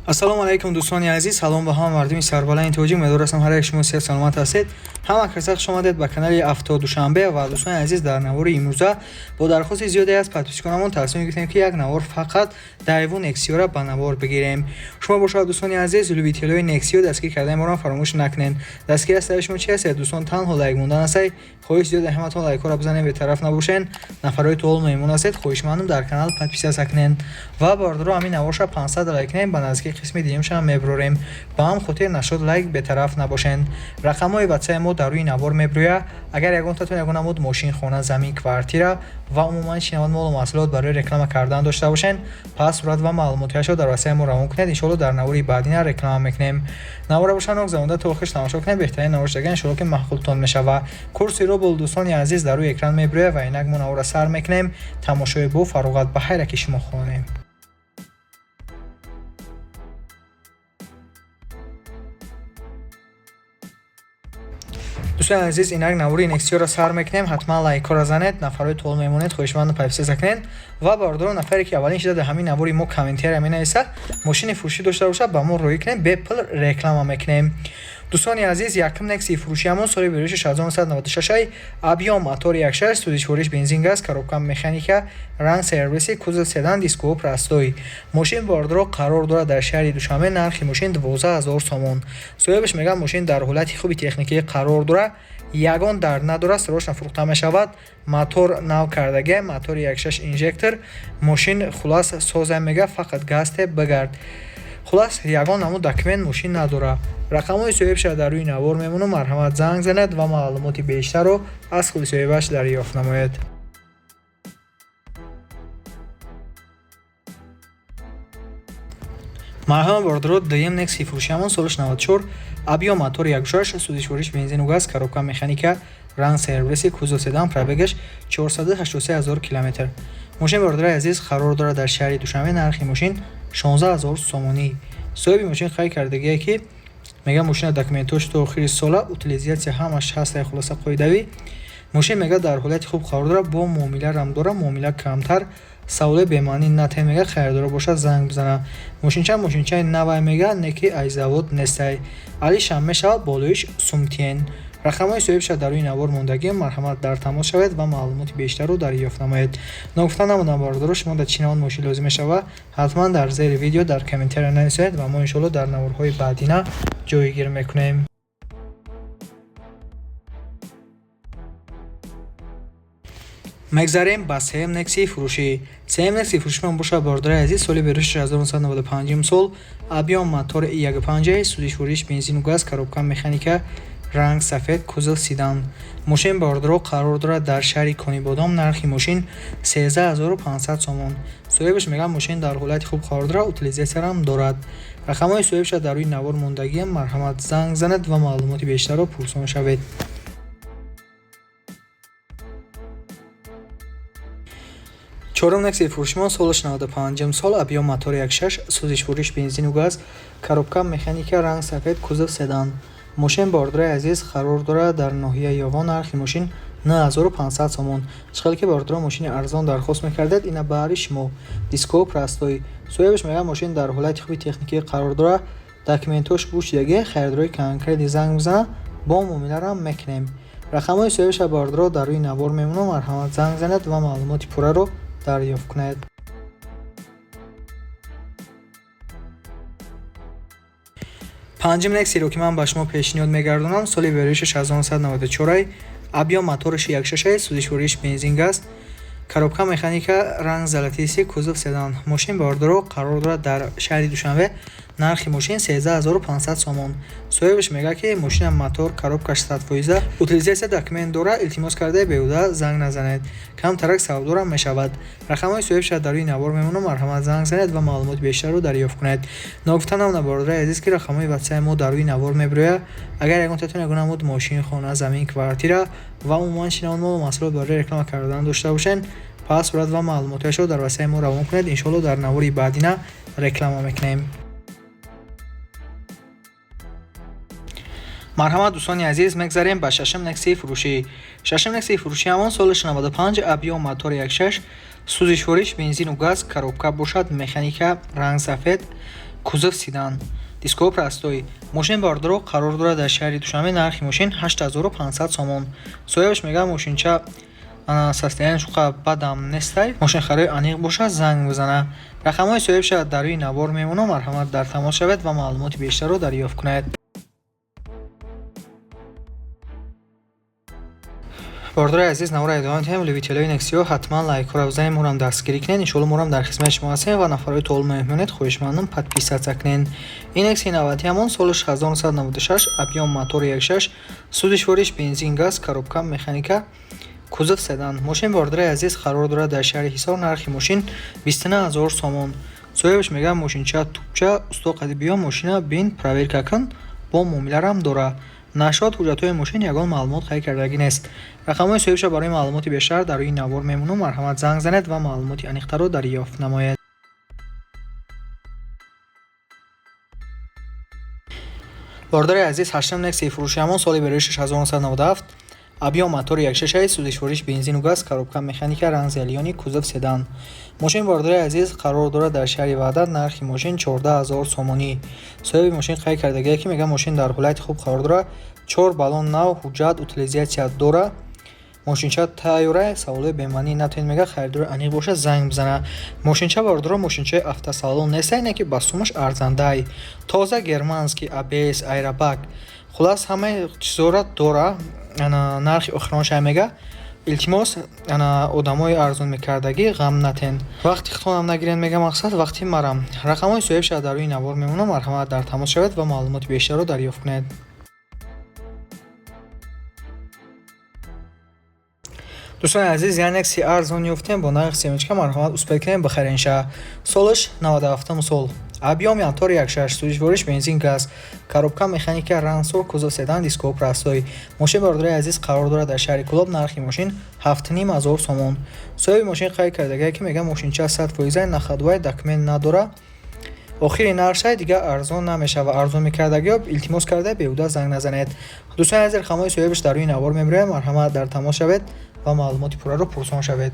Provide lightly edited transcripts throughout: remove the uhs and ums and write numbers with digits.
ассалому алайкум дӯстони азиз, салом ба ҳама мардуми сарбаланди тоҷик. Умедвор ҳастам ҳар як шумо сеҳат саломат ҳастед. ҳама каса хуш омадед ба канали авто душанбе. ва дӯстони азиз, дар навори имрӯза бо дархости зиёде аз подписчиконамон тавсия мегирем ки як навор фақат Daewoo Nexio-ро ба навор бигирем. шумо бошад дӯстони азиз, любителои Nexio дастгирӣ кардаи моро фаромӯш накунед. Дастгирӣ ҳастаи шумо чи ҳастед дӯстон? Танҳо лайк мондан ҳастед. хоҳиш зиёд ҳаматон лайкҳоро бизанед, бетараф набошен. Нафарои толу меҳмон ҳастед, хоҳишмандам дар канал подписия кунед ва бардро ҳамин наворша 500 лайк кунед. ба наздики қисми диюмшам мебурем. ба ҳам хотир нашуд лайк бетараф набошен. рақамҳои ватсаи мо дар рӯи навор мебурӯяд. агар ягонтатон ягон намуд мошин, хона, замин, квартира ва умуман шинаванд молу маҳсулот барои реклама кардан дошта бошен, пас сурат ва маълумотиашро дар ватсаи мо равон кунед. иншоалло дар навори баъдина реклама мекунем. навора бошад нок замонда то охир тамошо кунед. беҳтарин навор шудаган иншоалло ки маҳқултон мешава. курси робол дӯстони азиз дар рӯи экран мебурӯяд ва инак мо навора сар мекунем. тамошои бо фароғат ба хайраки шумо хоҳонем. дӯстони азиз, инак навори Nexio-ро сар мекунем. ҳатман лайкҳоро занед, нафарои толу мемонед, хоҳишмандам подписия кунед ва бардор нафаре ки аввалин шида дар ҳамин навори мо комментария менависад, мошини фурӯшӣ дошта бошад, ба мо роӣ кунед, бепул реклама мекунем. дӯстони азиз, якум Nexi фурӯшиамон соли 1996, объем мотори 1.6, сӯзишвориш бензин газ, коробка механика, ранг сервиси, кузов седан, дископ растои. мошин бардро қарор дорад дар шаҳри Душанбе. нархи мошин 12000 сомон. соҳибаш мегӯяд мошин дар ҳолати хуби техникӣ қарор дорад. ягон дард надорад, срочно фурӯхта мешавад. мотор нав кардаги, мотори 1.6 инжектор. мошин хулас соза мега, фақат газ теб бигард. хулас ягон намуд документ мошин надорад. рақамҳои соҳибаша дар рӯи навор мемонад. марҳамат занг занед ва маълумоти бештарро аз худи соҳибаш дарёфт намоед. марҳамат бардорот, дуюм Nexi фурӯшиамон соли 94, объем мотори 1.6, сӯзишвориш бензину газ, коробка механика, ранг сервиси, кузов седан, пробегаш 483000 км. мошин бардорои азиз қарор дорад дар шаҳри Душанбе. нархи мошин 16000 сомонӣ. соҳиби мошин қайд кардагие ки мега мошина документош то охири сола, утилизатсия ҳамаш ҳаста, хулоса қоидавӣ. мошин мега дар ҳолати хуб қарор дорад, бо муомила рамдора, муомила камтар, саволе бемаънӣ натен мега. хайрдора бошад занг бизана. мошинчаи навай мега, неки ай завод нестай. алишам мешавад, болоиш сумтиен. рақамҳои соҳибаша дар рӯи навор мондагӣ. марҳамат дар тамос шавед ва маълумоти бештарро дарёфт намоед. ногуфта намудам бардоро, шумо дар чӣ намуд мошин лозим мешавад, ҳатман дар зери видео дар комментария нависед ва мо иншоалло дар наворҳои баъдина ҷойгир мекунем. мегзарем ба сеюм Nexi фурӯшӣ. сеюм Nexi фурӯшиамон бошад бардораи азиз, соли 1995 сол, объем мотори 1.5, сӯзишвориш бензину газ, коробка механика, ранг сафед, кузов седан. мошин бардоро қарор дорад дар шаҳри Конибодом. нархи мошин 13500 сомон. соҳибаш мегӯяд мошин дар ҳолати хуб қарор дорад, утилизатсиярам дорад. рақамҳои соҳибаша дар рӯи навор мондагӣ. марҳамат занг занед ва маълумоти бештарро пурсон шавед. чорум Nexi фурӯшиамон соли 95 сол, объем мотори 1.6, сӯзишвориш бензину газ, коробка механика, ранг сафед, кузов седан. мошин бардорои азиз қарор дорад дар ноҳияи Ёвон. нархи мошин 9500 сомон. ишқали ки бардоро мошини арзон дархост мекардед, ина баҳри шумо. дископ растои. соҳибаш мегӯяд мошин дар ҳолати хуби техникӣ қарор дорад, документош бучидаги. хайрдорои конкрети занг бизана, бо муомиларам мекунем. рақамҳои соҳибаша бардоро дар рӯи навор мемонад. марҳамат занг занед ва маълумоти пурраро дарёфт кунед. панҷум Nexi-ро ки ман ба шумо пешниҳод мегардонам, соли 1994, объем моториш 1.6, сӯзишвориш бензин газ, коробка механика, ранг золотисти, кузов седан. мошин бардоро қарор дорад дар шаҳри Душанбе. нархи мошин 13500 сомон. соҳибаш мегӯяд ки мошина мотор, коробкаш 100%, утилизатсия документ дорад. илтимос кардаи беҳуда занг назанед, камтарак савдорам мешавад. рақамҳои соҳибаша дар рӯи навор мемонад. марҳамат занг занед ва маълумоти бештарро дарёфт кунед. ногуфта намуда бардораи азиз ки рақамҳои ватсаи мо дар рӯи навор мебурӯяд. агар ягонтатон ягон намуд мошин, хона, замин, квартира ва умуман шинаванд молу маҳсулот барои реклама кардан дошта бошен, пас сурат ва маълумотиашро дар ватсаи мо равон кунед. иншоалло дар навори баъдина реклама мекунем. марҳамат дӯстони азиз, мегзарем ба шашум Nexi фурӯшӣ. шашум Nexi фурӯшиамон соли 95, объем мотори 1.6, сӯзишвориш бензину газ, коробка бошад механика, ранг сафед, кузов седан, дисково простой. Мошин бордиро қарор дорад дар шаҳри Душанбе. Нархи мошин 8500 сомон. Соҳибаш мегӯяд мошинча состояниеш бадам нестай. мошин харои аниқ бошад, занг бизана. рақамҳои соҳибаша дар рӯи навор мемонам. марҳамат дар тамос шавед ва маълумоти бештарро дарёфт кунед. бордирои азиз, навора идома медиҳем. любителои Nexio ҳатман лайкҳоро бизанед, морам дастгирӣ кунед. иншоалло морам дар хизмати шумо ҳастем ва нафарои толиб меҳмонед хоҳишмандам подписатсия кунед. Nexi 90 ҳамон солиш 1996, объем мотори 1.6, судишвориш бензин газ, коробка механика, кузов седан. мошин бордирои азиз қарор дорад дар шаҳри Ҳисор. нархи мошин 29000 сомон. соҳибаш мегӯяд мошинча тупча усто қади биё мошина бин проверка кун, бо муомиларам дора. нашод ҳуҷҷатҳои мошин ягон маълумот қайд кардагӣ нест. рақамҳои соҳибаша барои маълумоти бештар дар рӯи навор мемонам. марҳамат занг занед ва маълумоти аниқтарро дарёфт намоед. бордирои азиз, ҳаштум Nexi фурӯши ҳамон соли берушиш 1997, объем мотори 1.6, судишвориш бензину газ, коробка механика, ранг зелёни, кузов седан. мошин бордирои азиз қарор дорад дар шаҳри Ваҳдат. нархи мошин 14000 сомонӣ. соҳиби мошин қайд кардагие ки мегӯяд мошин дар ҳолати хуб қарор дорад. 4 баллон нав, ҳуҷҷат, утилизатсия дора. мошинча тайёра, саволои бемаънӣ натавонед мегӯяд харидори аниқ бошад, занг бизана. мошинча бордиро мошинчаи автосалон нест, ине ки ба сумаш арзандаи. тоза германский ABS, аэробаг, хулас ҳамаи чизора дора. нархи охиронша мега илтимос одамои арзон мекардагӣ ғам натен. вақти хитонам нагирен мега мақсад вақти марам. рақамҳои соҳибаша дар рӯи навор мемонам. марҳамат дар тамос шавед ва маълумоти бештарро дарёфт кунед. дӯстони азиз, Nexi арзон ёфтем бо нархи семечка. марҳамат успед кунед бихаренша. солиш 97 сол. объем мотори 1.6, судишвориш бензин газ, коробка механика, рансор, кузов седан, дисково простой. мошин бордирои азиз қарор дорад дар шаҳри Кӯлоб. нархи мошин 7500 сомон. соҳиби мошин қайд кардагие ки мегӯяд мошинча 100% нахадвай документ надора. охири нархшай дигар арзон намешава. арзон мекардагиёб илтимос карда беҳуда занг назанед. дӯстони азиз, рақамҳои соҳибаш дар рӯи навор мебирояд. марҳамат дар тамос шавед ва маълумоти пурраро пурсон шавед.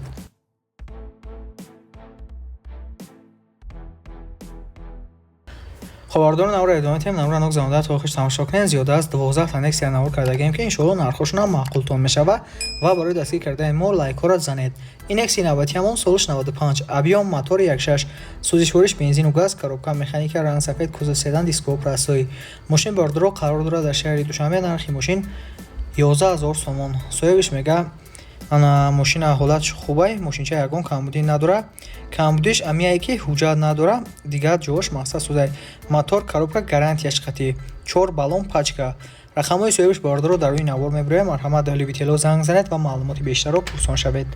хабардорон навора идома медиҳем. навора нок замода то охирш тамошо кунед. зиёда аз 12 та Nexi навор кардагием ки иншоалло нархошонам маъқултон мешава ва барои дастгир кардаи мо лайкҳоро занед. ин Nexi 90 ҳамон солиш 95, объем мотори 1.6, судишвориш бензину газ, коробка механика, ранг сафед, кузов седан, дисково простой. мошин бордиро қарор дорад дар шаҳри Душанбе. нархи мошин 11000 сомон. соҳибаш мега мошина ҳолатш хубай, мошинча ягон камбудӣ надора. камбудиш амияе ки ҳуҷҷат надора, дигар ҷош мақсад судай. мотор, коробка гарантияш қатӣ, 4 баллон пачка. рақамҳои соҳибаш бордиро дар рӯи навор мебирояд. марҳамат дар любитело занг занед ва маълумоти бештарро пурсон шавед.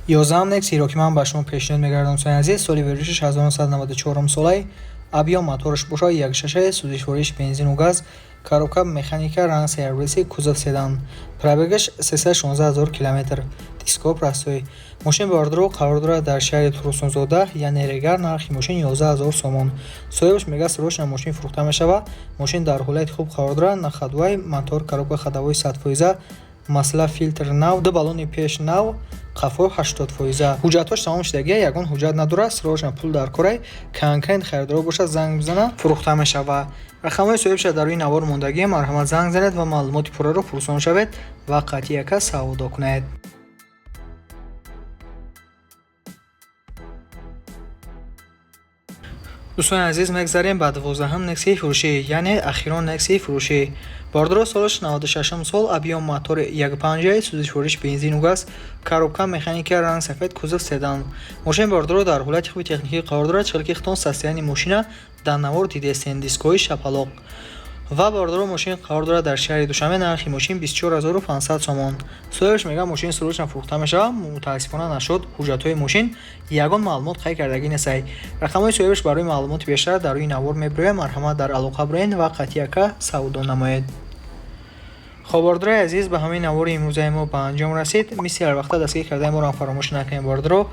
11 Nexi-ро ки ман ба шумо пешниҳод мегардам соҳибаи азиз, соли веришиш 1994 солаи. объем моториш бошад 1.6, судишвориш бензину газ, коробка механика, ранг сервиси, кузов седан. пробегаш 316000 км. дисково простой. мошин бордиро қарор дорад дар шаҳри Турсунзода, яъне Регар. нархи мошин 11000 сомон. соҳибаш мегӯяд срочно мошин фурӯхта мешава. мошин дар ҳолати хуб қарор дорад. нахадвай, мотор, коробка ходовой 100%, масъала фильтр нав, 2 баллони пеш нав, қафо 80%. ҳуҷҷатҳош тамом шудагия, ягон ҳуҷҷат надора. срочно пул дар корай, конкурент харидор бошад, занг бизана, фурӯхта мешава. рақамҳои соҳибаша дар рӯи навор мондагия. марҳамат занг занед ва маълумоти пурраро пурсон шавед ва қатъияка савдо кунед. дӯстони азиз, мегзарем ба 12-ум Nexi фурӯшӣ, яъне ахирон Nexi фурӯшӣ. бордиро солиш 96 сол, объем мотори 1.5, судишвориш бензину газ, коробка механика, ранг сафед, кузов седан. мошин бордиро дар ҳолати хуби техникӣ қарор дорад. чилки хитон состоянии мошина дар навор дидестен, дискҳои шапалоқ. ва бордиро мошин қарор дорад дар шаҳри Душанбе. нархи мошин 24500 сомон. соҳибаш мегӯяд мошин срочно фурӯхта мешава. мутаассифона нашуд ҳуҷҷатҳои мошин ягон маълумот қайд кардагӣ нестай. рақамҳои соҳибаш барои маълумоти бештар дар рӯи навор мебирояд. марҳамат дар алоқа бироед ва қатъияка савдо намоед. خب باردرای عزیز به همین نوار امروزه ما به انجام رسید. مثل هر وقت دستگیر کرده ما را فراموش نکنید باردرو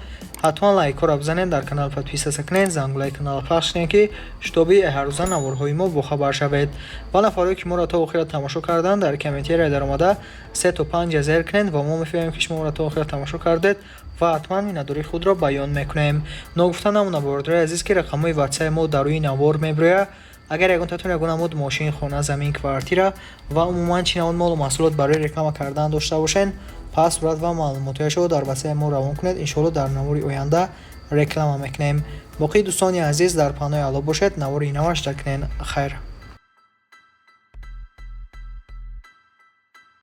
حتما لایک را بزنید، در کانال подписаться کنید، زنگوله کانال پخش کنید که شتابی هر روزه نوارهای ما باخبر شوید. و نفرایی که ما را تا آخر تماشا کردن در کامنت را در آمده 3 تا 5 ذکر کنید و ما می‌فهمیم که شما را تا آخر تماشا کردید و حتما مینداری خود را بیان میکنیم. نگفته نمونه باردرای عزیز که رقم‌های واتساپ ما در روی نوار میبره. اگر یگان تاتون یگان نمود ماشین، خانه، زمین، کوارتیره و عموما چینون مال و محصولات برای رکلام کردن داشته باشین، پاسورد و معلوماتش رو در واسه ما روان کنید. ان شاءالله در نواری آینده رکلام میکنیم. باقی دوستان عزیز در پناه الله باشید. نواری نوش کنین. خیر.